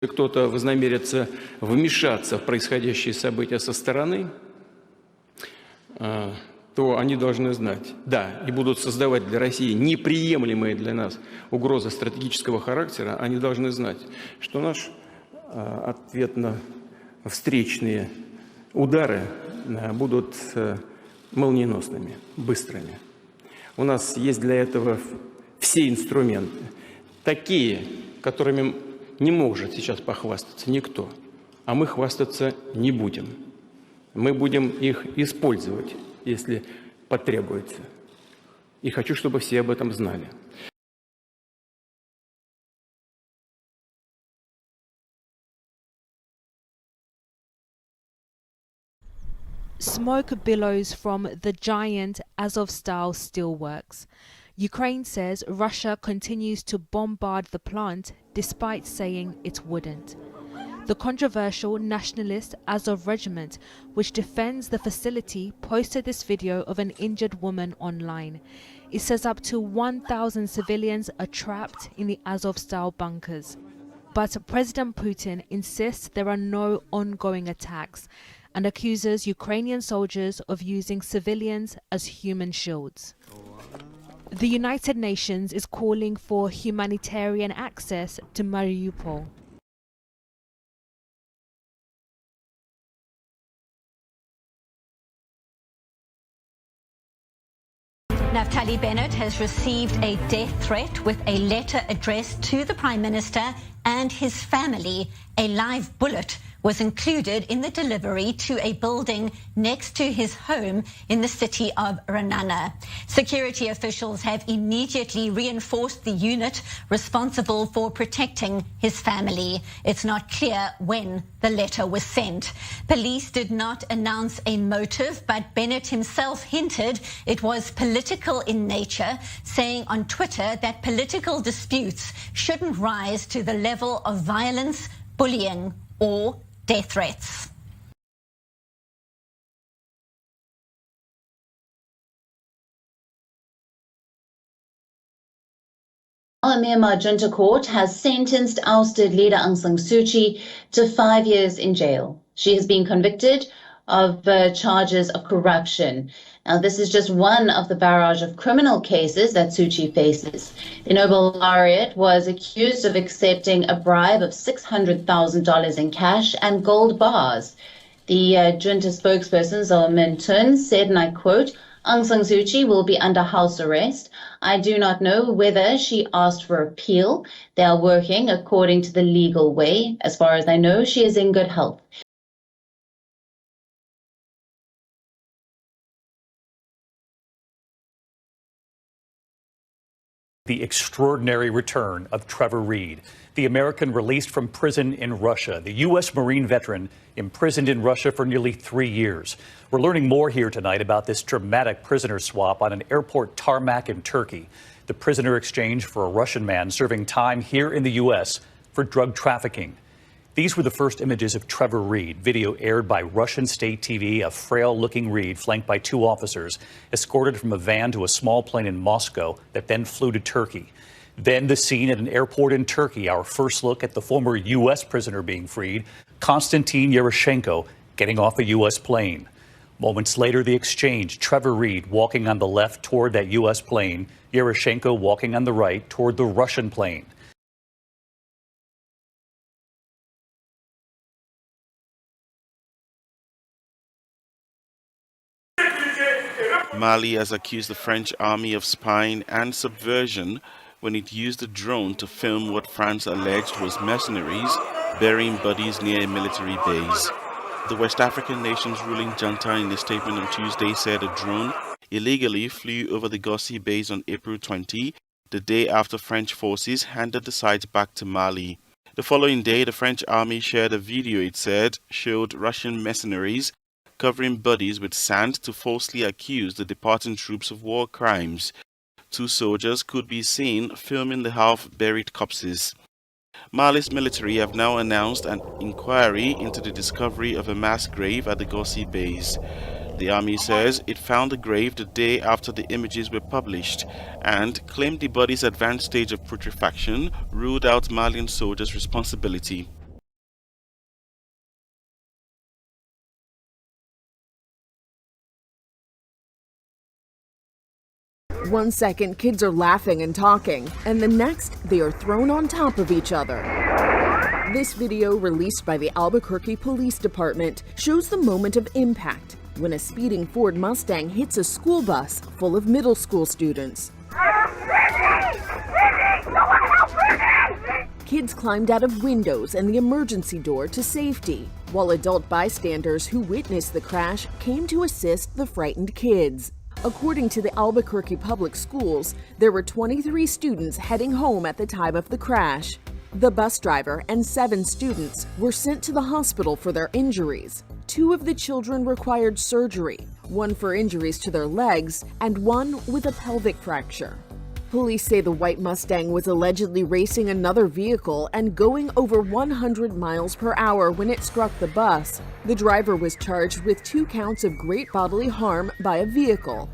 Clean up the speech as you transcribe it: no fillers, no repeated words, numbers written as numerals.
кто-то вознамерится вмешаться в происходящие события со стороны, то они должны знать, да, и будут создавать для России неприемлемые для нас угрозы стратегического характера, они должны знать, что наш ответно-встречные удары будут молниеносными, быстрыми. У нас есть для этого все инструменты, такие, которыми не может сейчас похвастаться никто, а мы хвастаться не будем. Мы будем их использовать, если потребуется. И хочу, чтобы все об этом знали. Smoke billows from the giant Azovstal steelworks. Ukraine says Russia continues to bombard the plant despite saying it wouldn't. The controversial nationalist Azov regiment, which defends the facility, posted this video of an injured woman online. It says up to 1,000 civilians are trapped in the Azovstal bunkers. But President Putin insists there are no ongoing attacks and accuses Ukrainian soldiers of using civilians as human shields. The United Nations is calling for humanitarian access to Mariupol. Naftali Bennett has received a death threat with a letter addressed to the Prime Minister and his family. A live bullet was included in the delivery to a building next to his home in the city of Renana. Security officials have immediately reinforced the unit responsible for protecting his family. It's not clear when the letter was sent. Police did not announce a motive, but Bennett himself hinted it was political in nature, saying on Twitter that political disputes shouldn't rise to the level of violence, bullying, or death threats. A Myanmar junta court has sentenced ousted leader Aung San Suu Kyi to 5 years in jail. She has been convicted of charges of corruption. Now, this is just one of the barrage of criminal cases that Suu Kyi faces. The Nobel laureate was accused of accepting a bribe of $600,000 in cash and gold bars. The junta spokesperson, Zoe Min Tun, said, and I quote, Aung San Suu Kyi will be under house arrest. I do not know whether she asked for appeal. They are working according to the legal way. As far as I know, she is in good health. The extraordinary return of Trevor Reed, the American released from prison in Russia, the U.S. Marine veteran imprisoned in Russia for nearly 3 years. We're learning more here tonight about this dramatic prisoner swap on an airport tarmac in Turkey. The prisoner exchange for a Russian man serving time here in the U.S. for drug trafficking. These were the first images of Trevor Reed, video aired by Russian state TV, a frail-looking Reed flanked by 2 officers, escorted from a van to a small plane in Moscow that then flew to Turkey. Then the scene at an airport in Turkey, our first look at the former U.S. prisoner being freed, Konstantin Yeroshenko, getting off a U.S. plane. Moments later, the exchange, Trevor Reed walking on the left toward that U.S. plane, Yeroshenko walking on the right toward the Russian plane. Mali has accused the French army of spying and subversion when it used a drone to film what France alleged was mercenaries burying bodies near a military base. The West African nation's ruling junta in a statement on Tuesday said a drone illegally flew over the Gossi base on April 20, the day after French forces handed the site back to Mali. The following day, the French army shared a video it said showed Russian mercenaries covering bodies with sand to falsely accuse the departing troops of war crimes. 2 soldiers could be seen filming the half-buried corpses. Mali's military have now announced an inquiry into the discovery of a mass grave at the Gossi base. The army says it found the grave the day after the images were published and claimed the body's advanced stage of putrefaction ruled out Malian soldiers' responsibility. 1 second, kids are laughing and talking, and the next, they are thrown on top of each other. This video, released by the Albuquerque Police Department, shows the moment of impact when a speeding Ford Mustang hits a school bus full of middle school students. Kids climbed out of windows and the emergency door to safety, while adult bystanders who witnessed the crash came to assist the frightened kids. According to the Albuquerque Public Schools, there were 23 students heading home at the time of the crash. The bus driver and 7 students were sent to the hospital for their injuries. 2 of the children required surgery, 1 for injuries to their legs and 1 with a pelvic fracture. Police say the white Mustang was allegedly racing another vehicle and going over 100 miles per hour when it struck the bus. The driver was charged with 2 counts of great bodily harm by a vehicle.